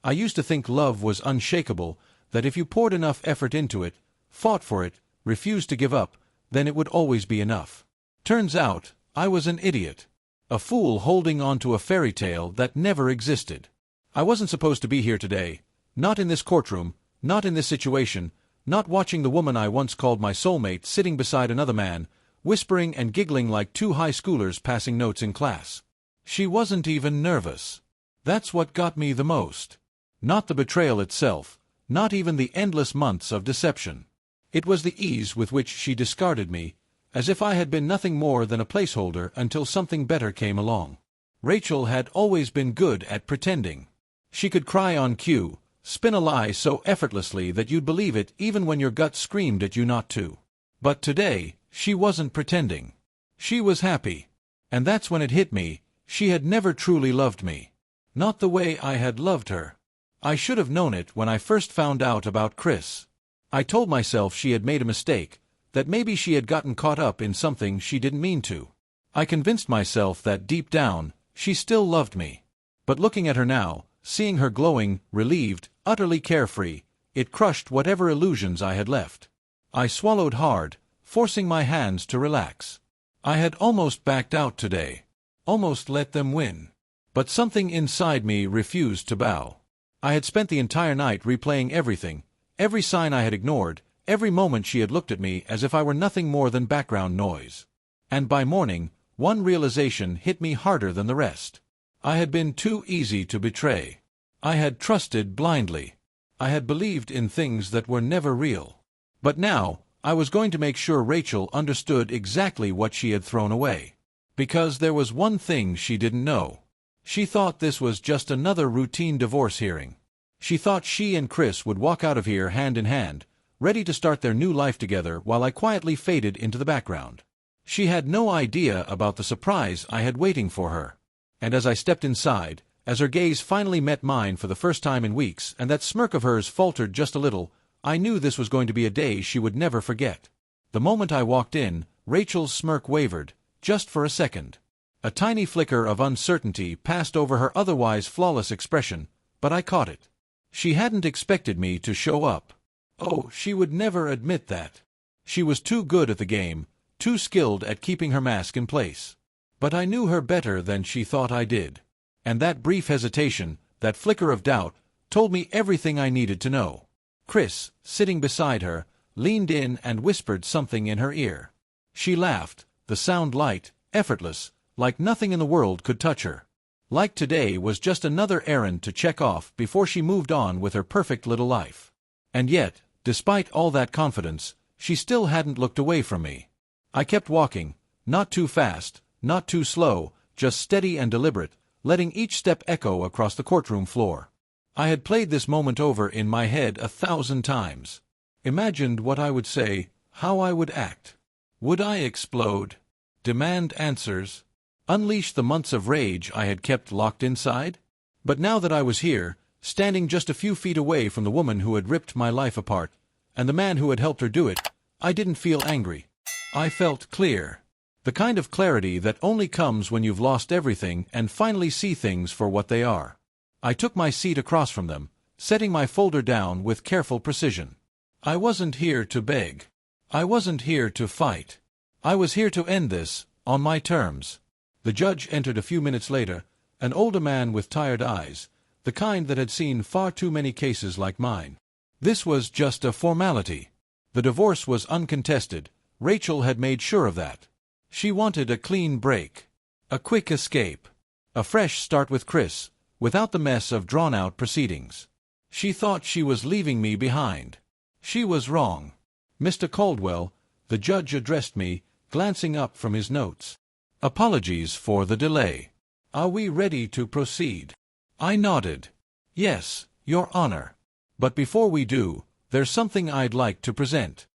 I used to think love was unshakable, that if you poured enough effort into it, fought for it, refused to give up, then it would always be enough. Turns out, I was an idiot. A fool holding on to a fairy tale that never existed. I wasn't supposed to be here today. Not in this courtroom, not in this situation, not watching the woman I once called my soulmate sitting beside another man, whispering and giggling like two high schoolers passing notes in class. She wasn't even nervous. That's what got me the most. Not the betrayal itself, not even the endless months of deception. It was the ease with which she discarded me, as if I had been nothing more than a placeholder until something better came along. Rachel had always been good at pretending. She could cry on cue, spin a lie so effortlessly that you'd believe it even when your gut screamed at you not to. But today, she wasn't pretending. She was happy. And that's when it hit me, she had never truly loved me. Not the way I had loved her. I should have known it when I first found out about Chris. I told myself she had made a mistake, that maybe she had gotten caught up in something she didn't mean to. I convinced myself that deep down, she still loved me. But looking at her now, seeing her glowing, relieved, utterly carefree, it crushed whatever illusions I had left. I swallowed hard, forcing my hands to relax. I had almost backed out today. Almost let them win. But something inside me refused to bow. I had spent the entire night replaying everything, every sign I had ignored, every moment she had looked at me as if I were nothing more than background noise. And by morning, one realization hit me harder than the rest. I had been too easy to betray. I had trusted blindly. I had believed in things that were never real. But now, I was going to make sure Rachel understood exactly what she had thrown away. Because there was one thing she didn't know. She thought this was just another routine divorce hearing. She thought she and Chris would walk out of here hand in hand, ready to start their new life together while I quietly faded into the background. She had no idea about the surprise I had waiting for her. And as I stepped inside, as her gaze finally met mine for the first time in weeks and that smirk of hers faltered just a little, I knew this was going to be a day she would never forget. The moment I walked in, Rachel's smirk wavered, just for a second. A tiny flicker of uncertainty passed over her otherwise flawless expression, but I caught it. She hadn't expected me to show up. Oh, she would never admit that. She was too good at the game, too skilled at keeping her mask in place. But I knew her better than she thought I did. And that brief hesitation, that flicker of doubt, told me everything I needed to know. Chris, sitting beside her, leaned in and whispered something in her ear. She laughed, the sound light, effortless, like nothing in the world could touch her. Like today was just another errand to check off before she moved on with her perfect little life. And yet, despite all that confidence, she still hadn't looked away from me. I kept walking, not too fast, not too slow, just steady and deliberate, letting each step echo across the courtroom floor. I had played this moment over in my head 1,000 times. Imagined what I would say, how I would act. Would I explode? Demand answers? Unleash the months of rage I had kept locked inside? But now that I was here, standing just a few feet away from the woman who had ripped my life apart, and the man who had helped her do it, I didn't feel angry. I felt clear. The kind of clarity that only comes when you've lost everything and finally see things for what they are. I took my seat across from them, setting my folder down with careful precision. I wasn't here to beg. I wasn't here to fight. I was here to end this, on my terms. The judge entered a few minutes later, an older man with tired eyes, the kind that had seen far too many cases like mine. This was just a formality. The divorce was uncontested. Rachel had made sure of that. She wanted a clean break. A quick escape. A fresh start with Chris, without the mess of drawn-out proceedings. She thought she was leaving me behind. She was wrong. Mr. Caldwell, the judge addressed me, glancing up from his notes. Apologies for the delay. Are we ready to proceed? I nodded. Yes, Your Honor. But before we do, there's something I'd like to present.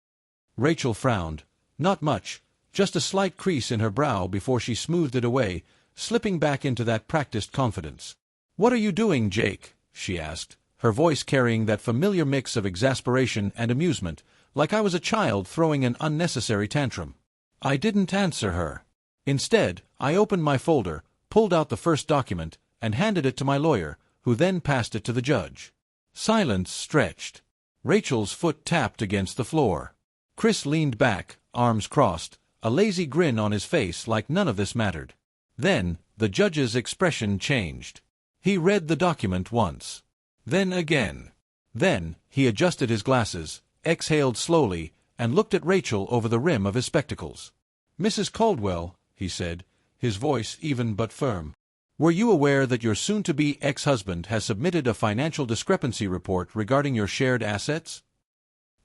Rachel frowned. Not much, just a slight crease in her brow before she smoothed it away, slipping back into that practiced confidence. What are you doing, Jake? She asked, her voice carrying that familiar mix of exasperation and amusement, like I was a child throwing an unnecessary tantrum. I didn't answer her. Instead, I opened my folder, pulled out the first document, and handed it to my lawyer, who then passed it to the judge. Silence stretched. Rachel's foot tapped against the floor. Chris leaned back, arms crossed, a lazy grin on his face like none of this mattered. Then, the judge's expression changed. He read the document once. Then again. Then, he adjusted his glasses, exhaled slowly, and looked at Rachel over the rim of his spectacles. "Mrs. Caldwell," he said, his voice even but firm, "were you aware that your soon-to-be ex-husband has submitted a financial discrepancy report regarding your shared assets?"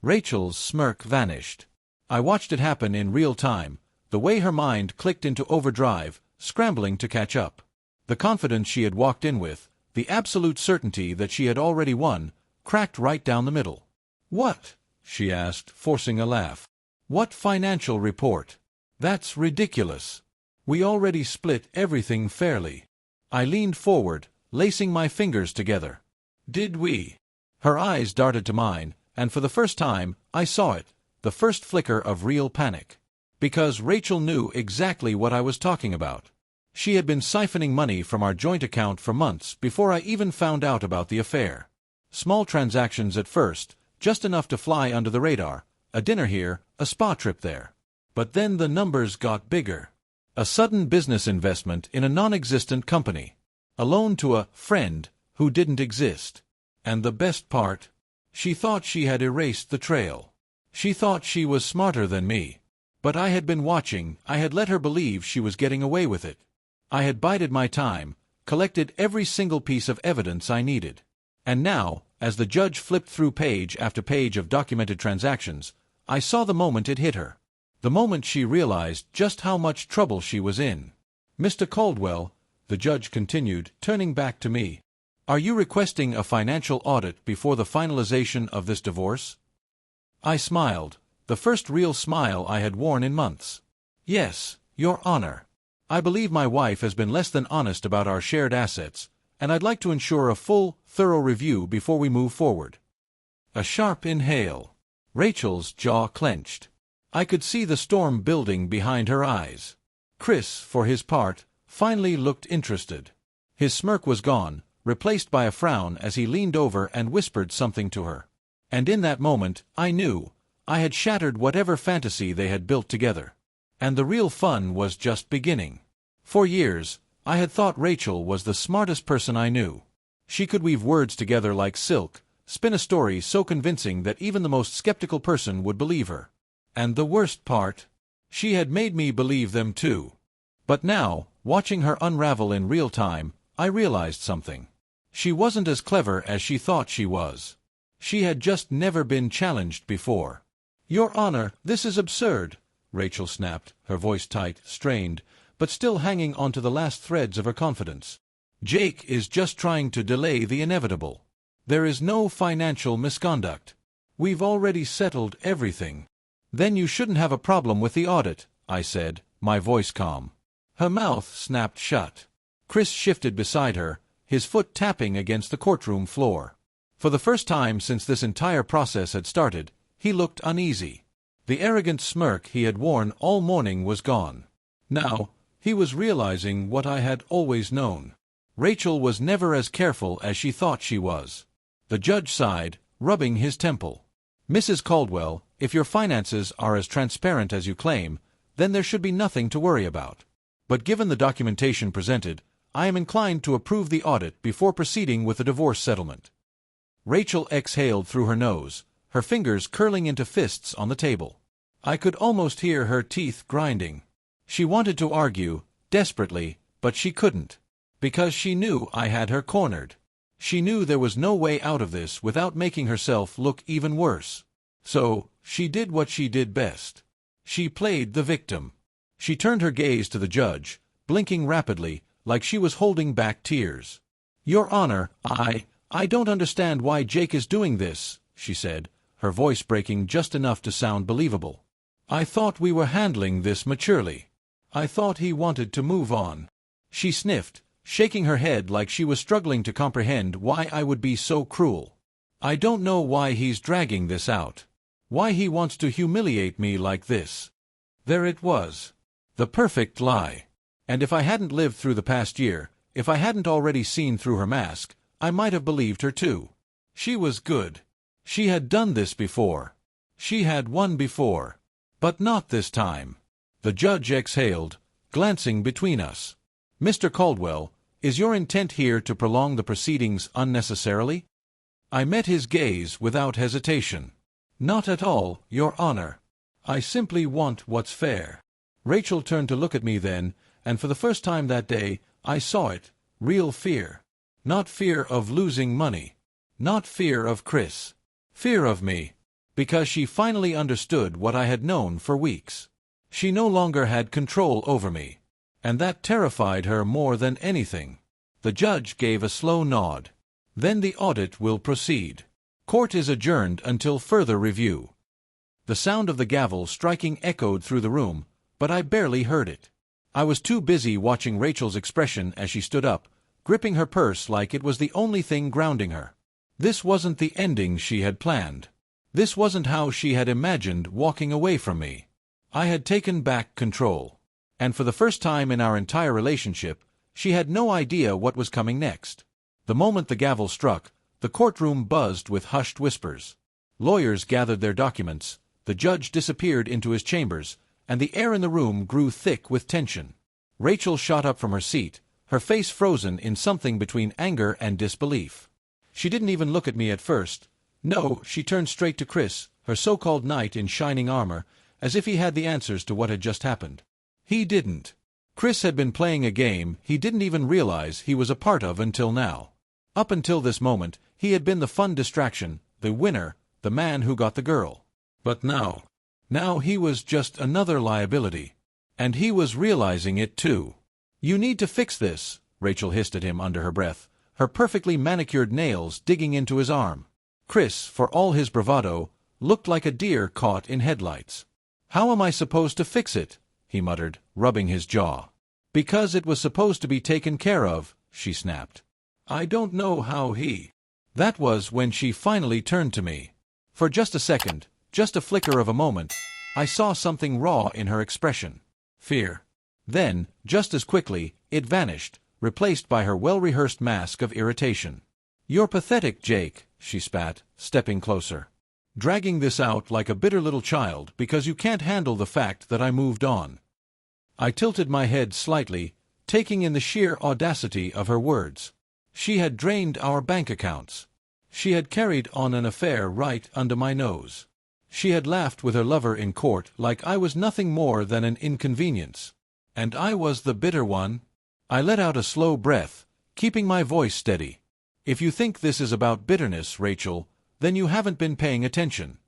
Rachel's smirk vanished. I watched it happen in real time, the way her mind clicked into overdrive, scrambling to catch up. The confidence she had walked in with, the absolute certainty that she had already won, cracked right down the middle. "What?" she asked, forcing a laugh. "What financial report? That's ridiculous. We already split everything fairly." I leaned forward, lacing my fingers together. "Did we?" Her eyes darted to mine, and for the first time, I saw it, the first flicker of real panic. Because Rachel knew exactly what I was talking about. She had been siphoning money from our joint account for months before I even found out about the affair. Small transactions at first, just enough to fly under the radar, a dinner here, a spa trip there. But then the numbers got bigger. A sudden business investment in a non-existent company. A loan to a friend who didn't exist. And the best part? She thought she had erased the trail. She thought she was smarter than me. But I had been watching, I had let her believe she was getting away with it. I had bided my time, collected every single piece of evidence I needed. And now, as the judge flipped through page after page of documented transactions, I saw the moment it hit her. The moment she realized just how much trouble she was in. "Mr. Caldwell," the judge continued, turning back to me, "are you requesting a financial audit before the finalization of this divorce?" I smiled, the first real smile I had worn in months. "Yes, Your Honor. I believe my wife has been less than honest about our shared assets, and I'd like to ensure a full, thorough review before we move forward." A sharp inhale. Rachel's jaw clenched. I could see the storm building behind her eyes. Chris, for his part, finally looked interested. His smirk was gone, replaced by a frown as he leaned over and whispered something to her. And in that moment, I knew, I had shattered whatever fantasy they had built together. And the real fun was just beginning. For years, I had thought Rachel was the smartest person I knew. She could weave words together like silk, spin a story so convincing that even the most skeptical person would believe her. And the worst part? She had made me believe them too. But now, watching her unravel in real time, I realized something. She wasn't as clever as she thought she was. She had just never been challenged before. "Your Honor, this is absurd," Rachel snapped, her voice tight, strained, but still hanging onto the last threads of her confidence. "Jake is just trying to delay the inevitable. There is no financial misconduct. We've already settled everything." "Then you shouldn't have a problem with the audit," I said, my voice calm. Her mouth snapped shut. Chris shifted beside her, his foot tapping against the courtroom floor. For the first time since this entire process had started, he looked uneasy. The arrogant smirk he had worn all morning was gone. Now, he was realizing what I had always known. Rachel was never as careful as she thought she was. The judge sighed, rubbing his temple. "Mrs. Caldwell, if your finances are as transparent as you claim, then there should be nothing to worry about. But given the documentation presented, I am inclined to approve the audit before proceeding with the divorce settlement." Rachel exhaled through her nose, her fingers curling into fists on the table. I could almost hear her teeth grinding. She wanted to argue, desperately, but she couldn't. Because she knew I had her cornered. She knew there was no way out of this without making herself look even worse. So, she did what she did best. She played the victim. She turned her gaze to the judge, blinking rapidly, like she was holding back tears. "Your Honor, I don't understand why Jake is doing this," she said, her voice breaking just enough to sound believable. "I thought we were handling this maturely. I thought he wanted to move on." She sniffed, shaking her head like she was struggling to comprehend why I would be so cruel. "I don't know why he's dragging this out. Why he wants to humiliate me like this." There it was. The perfect lie. And if I hadn't lived through the past year, if I hadn't already seen through her mask, I might have believed her too. She was good. She had done this before. She had won before. But not this time. The judge exhaled, glancing between us. Mr. Caldwell, is your intent here to prolong the proceedings unnecessarily? I met his gaze without hesitation. Not at all, Your Honor. I simply want what's fair. Rachel turned to look at me then, and for the first time that day, I saw it, real fear. Not fear of losing money. Not fear of Chris. Fear of me. Because she finally understood what I had known for weeks. She no longer had control over me. And that terrified her more than anything. The judge gave a slow nod. Then the audit will proceed. Court is adjourned until further review. The sound of the gavel striking echoed through the room, but I barely heard it. I was too busy watching Rachel's expression as she stood up, gripping her purse like it was the only thing grounding her. This wasn't the ending she had planned. This wasn't how she had imagined walking away from me. I had taken back control. And for the first time in our entire relationship, she had no idea what was coming next. The moment the gavel struck, the courtroom buzzed with hushed whispers. Lawyers gathered their documents, the judge disappeared into his chambers, and the air in the room grew thick with tension. Rachel shot up from her seat, her face frozen in something between anger and disbelief. She didn't even look at me at first. No, she turned straight to Chris, her so-called knight in shining armor, as if he had the answers to what had just happened. He didn't. Chris had been playing a game he didn't even realize he was a part of until now. Up until this moment, he had been the fun distraction, the winner, the man who got the girl. But now he was just another liability. And he was realizing it too. You need to fix this, Rachel hissed at him under her breath, her perfectly manicured nails digging into his arm. Chris, for all his bravado, looked like a deer caught in headlights. How am I supposed to fix it? He muttered, rubbing his jaw. Because it was supposed to be taken care of, she snapped. I don't know how he... That was when she finally turned to me. For just a second, just a flicker of a moment, I saw something raw in her expression. Fear. Then, just as quickly, it vanished, replaced by her well-rehearsed mask of irritation. You're pathetic, Jake, she spat, stepping closer. Dragging this out like a bitter little child because you can't handle the fact that I moved on. I tilted my head slightly, taking in the sheer audacity of her words. She had drained our bank accounts. She had carried on an affair right under my nose. She had laughed with her lover in court like I was nothing more than an inconvenience. And I was the bitter one. I let out a slow breath, keeping my voice steady. If you think this is about bitterness, Rachel, then you haven't been paying attention.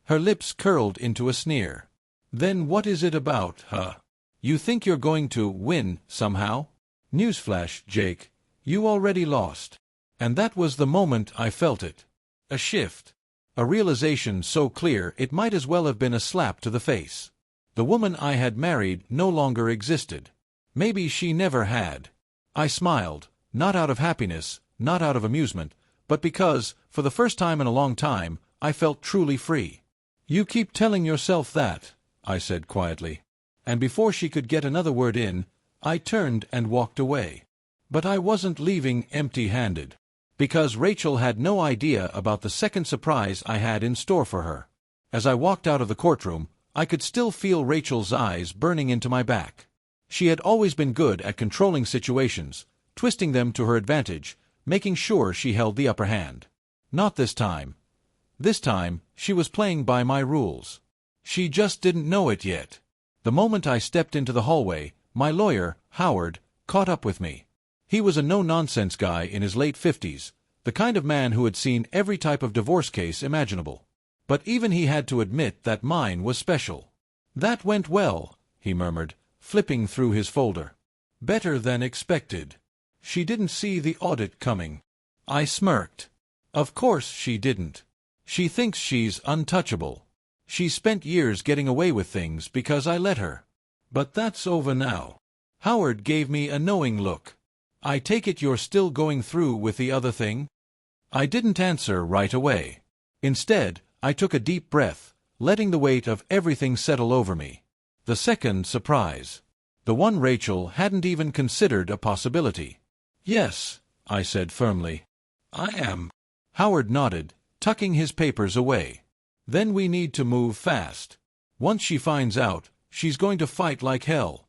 Her lips curled into a sneer. Then what is it about, huh? You think you're going to win somehow? Newsflash, Jake, you already lost. And that was the moment I felt it. A shift. A realization so clear it might as well have been a slap to the face. The woman I had married no longer existed. Maybe she never had. I smiled, not out of happiness, not out of amusement, but because, for the first time in a long time, I felt truly free. You keep telling yourself that, I said quietly. And before she could get another word in, I turned and walked away. But I wasn't leaving empty-handed. Because Rachel had no idea about the second surprise I had in store for her. As I walked out of the courtroom, I could still feel Rachel's eyes burning into my back. She had always been good at controlling situations, twisting them to her advantage, making sure she held the upper hand. Not this time. This time, she was playing by my rules. She just didn't know it yet. The moment I stepped into the hallway, my lawyer, Howard, caught up with me. He was a no-nonsense guy in his late 50s, the kind of man who had seen every type of divorce case imaginable. But even he had to admit that mine was special. That went well, he murmured, flipping through his folder. Better than expected. She didn't see the audit coming. I smirked. Of course she didn't. She thinks she's untouchable. She spent years getting away with things because I let her. But that's over now. Howard gave me a knowing look. I take it you're still going through with the other thing? I didn't answer right away. Instead, I took a deep breath, letting the weight of everything settle over me. The second surprise. The one Rachel hadn't even considered a possibility. Yes, I said firmly. I am. Howard nodded, tucking his papers away. Then we need to move fast. Once she finds out, she's going to fight like hell.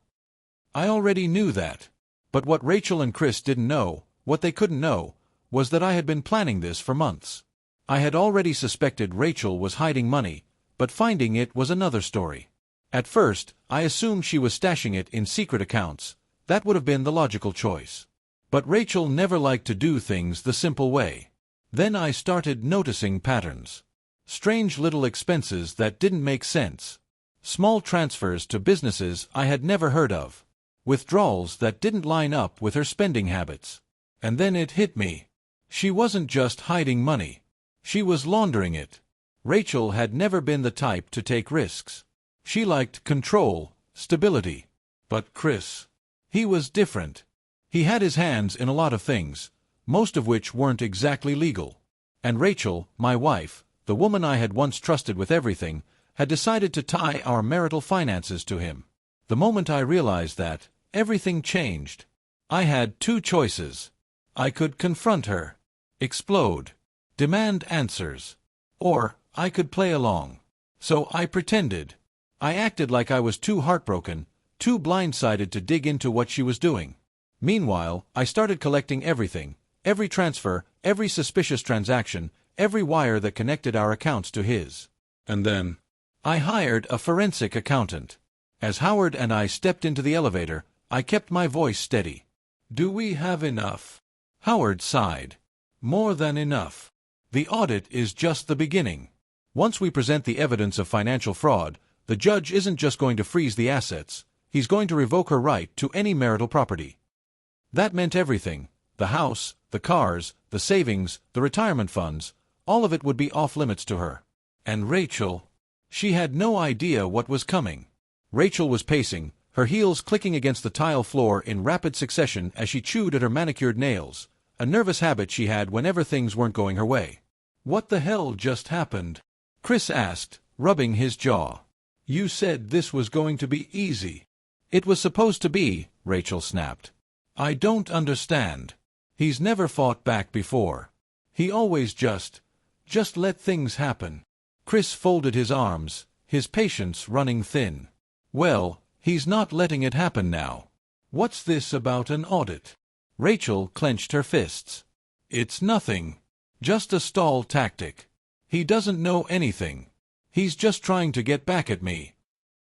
I already knew that. But what Rachel and Chris didn't know, what they couldn't know, was that I had been planning this for months. I had already suspected Rachel was hiding money, but finding it was another story. At first, I assumed she was stashing it in secret accounts. That would have been the logical choice. But Rachel never liked to do things the simple way. Then I started noticing patterns. Strange little expenses that didn't make sense. Small transfers to businesses I had never heard of. Withdrawals that didn't line up with her spending habits. And then it hit me. She wasn't just hiding money. She was laundering it. Rachel had never been the type to take risks. She liked control, stability. But Chris, he was different. He had his hands in a lot of things, most of which weren't exactly legal. And Rachel, my wife, the woman I had once trusted with everything, had decided to tie our marital finances to him. The moment I realized that, everything changed. I had two choices. I could confront her, explode, demand answers, or I could play along. So I pretended. I acted like I was too heartbroken, too blindsided to dig into what she was doing. Meanwhile, I started collecting everything, every transfer, every suspicious transaction, every wire that connected our accounts to his. And then, I hired a forensic accountant. As Howard and I stepped into the elevator, I kept my voice steady. Do we have enough? Howard sighed. More than enough. The audit is just the beginning. Once we present the evidence of financial fraud, the judge isn't just going to freeze the assets, he's going to revoke her right to any marital property. That meant everything. The house, the cars, the savings, the retirement funds, all of it would be off limits to her. And Rachel, she had no idea what was coming. Rachel was pacing, her heels clicking against the tile floor in rapid succession as she chewed at her manicured nails, a nervous habit she had whenever things weren't going her way. What the hell just happened? Chris asked, rubbing his jaw. You said this was going to be easy. It was supposed to be, Rachel snapped. I don't understand. He's never fought back before. He always just let things happen. Chris folded his arms, his patience running thin. Well, he's not letting it happen now. What's this about an audit? Rachel clenched her fists. It's nothing. Just a stall tactic. He doesn't know anything. He's just trying to get back at me.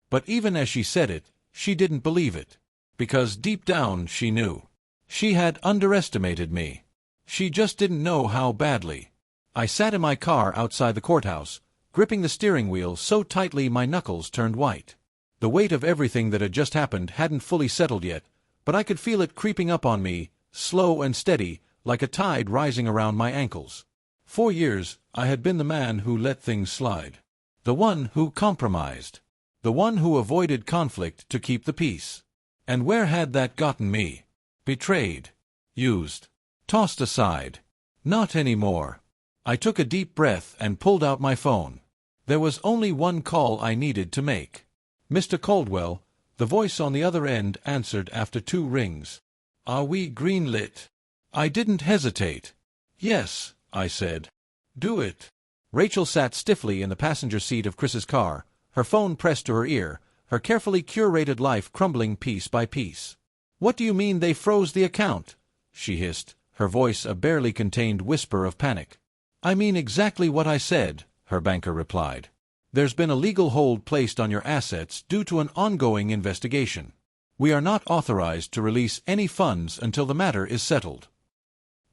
But even as she said it, she didn't believe it. Because deep down she knew. She had underestimated me. She just didn't know how badly. I sat in my car outside the courthouse, gripping the steering wheel so tightly my knuckles turned white. The weight of everything that had just happened hadn't fully settled yet, but I could feel it creeping up on me, slow and steady, like a tide rising around my ankles. 4 years, I had been the man who let things slide. The one who compromised. The one who avoided conflict to keep the peace. And where had that gotten me? Betrayed. Used. Tossed aside. Not anymore. I took a deep breath and pulled out my phone. There was only one call I needed to make. Mr. Caldwell, the voice on the other end answered after 2 rings. Are we greenlit? I didn't hesitate. Yes, I said. Do it. Rachel sat stiffly in the passenger seat of Chris's car, her phone pressed to her ear, her carefully curated life crumbling piece by piece. What do you mean they froze the account? She hissed, her voice a barely contained whisper of panic. I mean exactly what I said, her banker replied. There's been a legal hold placed on your assets due to an ongoing investigation. We are not authorized to release any funds until the matter is settled.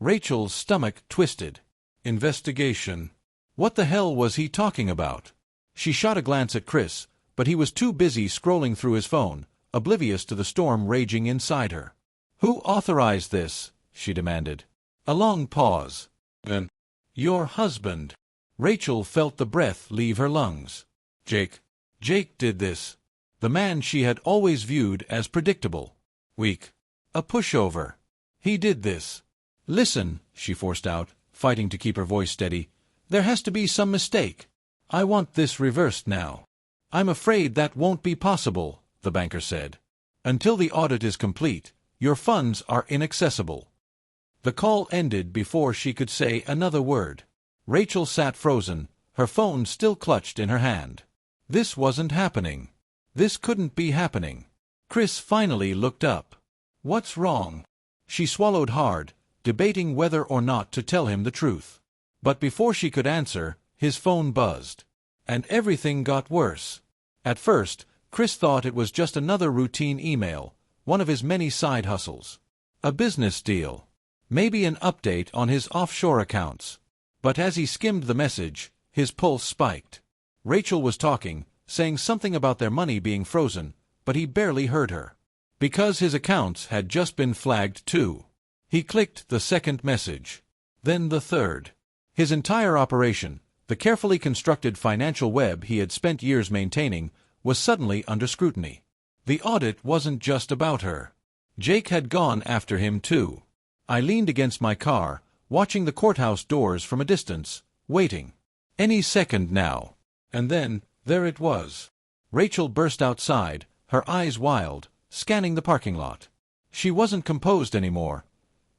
Rachel's stomach twisted. Investigation. What the hell was he talking about? She shot a glance at Chris, but he was too busy scrolling through his phone, oblivious to the storm raging inside her. Who authorized this? She demanded. A long pause. Then, your husband. Rachel felt the breath leave her lungs. Jake did this. The man she had always viewed as predictable. Weak. A pushover. He did this. Listen, she forced out, fighting to keep her voice steady. There has to be some mistake. I want this reversed now. I'm afraid that won't be possible, the banker said. Until the audit is complete, your funds are inaccessible. The call ended before she could say another word. Rachel sat frozen, her phone still clutched in her hand. This wasn't happening. This couldn't be happening. Chris finally looked up. "What's wrong?" She swallowed hard, debating whether or not to tell him the truth. But before she could answer, his phone buzzed. And everything got worse. At first, Chris thought it was just another routine email, one of his many side hustles. A business deal. Maybe an update on his offshore accounts. But as he skimmed the message, his pulse spiked. Rachel was talking, saying something about their money being frozen, but he barely heard her. Because his accounts had just been flagged too. He clicked the second message. Then the third. His entire operation, the carefully constructed financial web he had spent years maintaining, was suddenly under scrutiny. The audit wasn't just about her. Jake had gone after him too. I leaned against my car, watching the courthouse doors from a distance, waiting. Any second now. And then, there it was. Rachel burst outside, her eyes wild, scanning the parking lot. She wasn't composed anymore.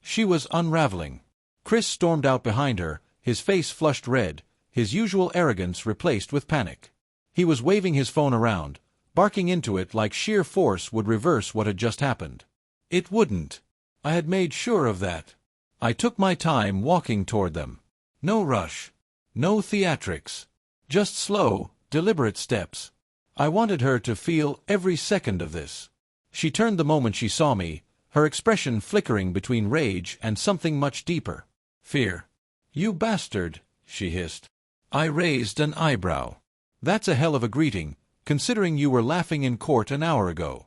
She was unraveling. Chris stormed out behind her, his face flushed red, his usual arrogance replaced with panic. He was waving his phone around, barking into it like sheer force would reverse what had just happened. It wouldn't. I had made sure of that. I took my time walking toward them. No rush. No theatrics. Just slow, deliberate steps. I wanted her to feel every second of this. She turned the moment she saw me, her expression flickering between rage and something much deeper. Fear. "You bastard," she hissed. I raised an eyebrow. "That's a hell of a greeting, considering you were laughing in court an hour ago."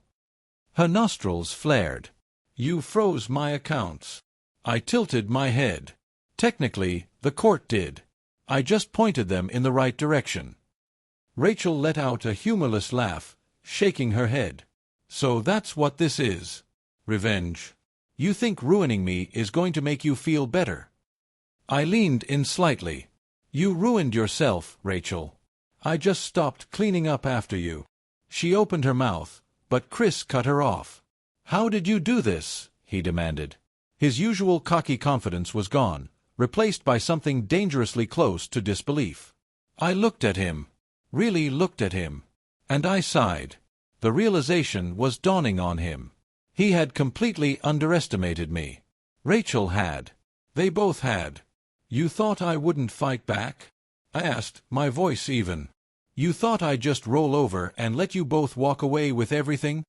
Her nostrils flared. "You froze my accounts." I tilted my head. Technically, the court did. I just pointed them in the right direction. Rachel let out a humorless laugh, shaking her head. "So that's what this is. Revenge. You think ruining me is going to make you feel better?" I leaned in slightly. "You ruined yourself, Rachel. I just stopped cleaning up after you." She opened her mouth, but Chris cut her off. "How did you do this?" he demanded. His usual cocky confidence was gone, replaced by something dangerously close to disbelief. I looked at him. Really looked at him. And I sighed. The realization was dawning on him. He had completely underestimated me. Rachel had. They both had. "You thought I wouldn't fight back?" I asked, my voice even. "You thought I'd just roll over and let you both walk away with everything?"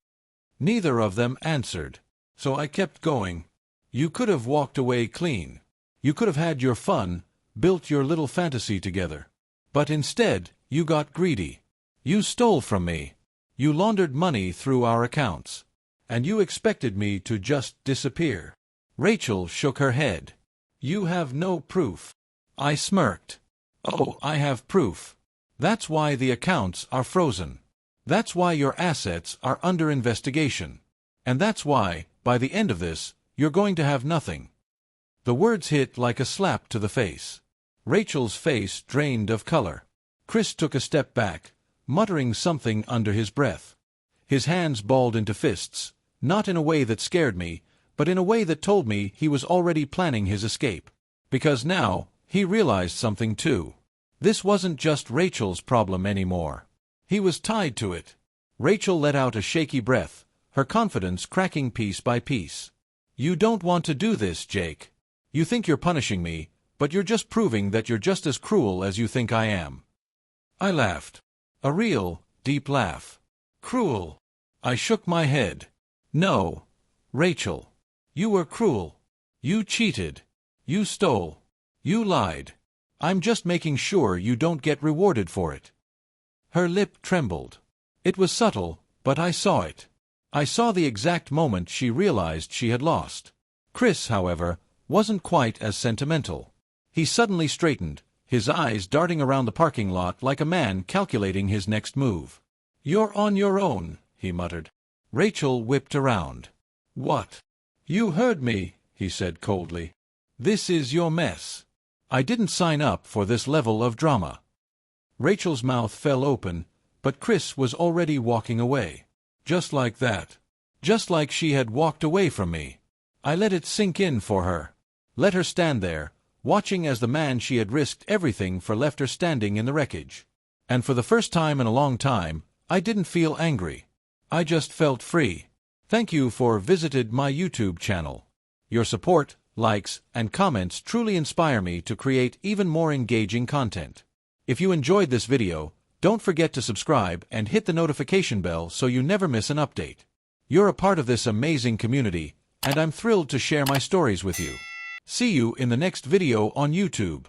Neither of them answered. So I kept going. "You could have walked away clean. You could have had your fun, built your little fantasy together. But instead, you got greedy. You stole from me. You laundered money through our accounts. And you expected me to just disappear." Rachel shook her head. "You have no proof." I smirked. "Oh, I have proof. That's why the accounts are frozen. That's why your assets are under investigation. And that's why, by the end of this, you're going to have nothing." The words hit like a slap to the face. Rachel's face drained of color. Chris took a step back, muttering something under his breath. His hands balled into fists, not in a way that scared me, but in a way that told me he was already planning his escape. Because now, he realized something too. This wasn't just Rachel's problem anymore. He was tied to it. Rachel let out a shaky breath, her confidence cracking piece by piece. "You don't want to do this, Jake. You think you're punishing me, but you're just proving that you're just as cruel as you think I am." I laughed. A real, deep laugh. "Cruel?" I shook my head. "No, Rachel. You were cruel. You cheated. You stole. You lied. I'm just making sure you don't get rewarded for it." Her lip trembled. It was subtle, but I saw it. I saw the exact moment she realized she had lost. Chris, however, wasn't quite as sentimental. He suddenly straightened, his eyes darting around the parking lot like a man calculating his next move. "You're on your own," he muttered. Rachel whipped around. "What?" "You heard me," he said coldly. "This is your mess. I didn't sign up for this level of drama." Rachel's mouth fell open, but Chris was already walking away. Just like that. Just like she had walked away from me. I let it sink in for her. let her stand there, watching as the man she had risked everything for left her standing in the wreckage. And for the first time in a long time, I didn't feel angry. I just felt free. Thank you for visited my YouTube channel. Your support, likes, and comments truly inspire me to create even more engaging content. If you enjoyed this video, don't forget to subscribe and hit the notification bell so you never miss an update. You're a part of this amazing community, and I'm thrilled to share my stories with you. See you in the next video on YouTube.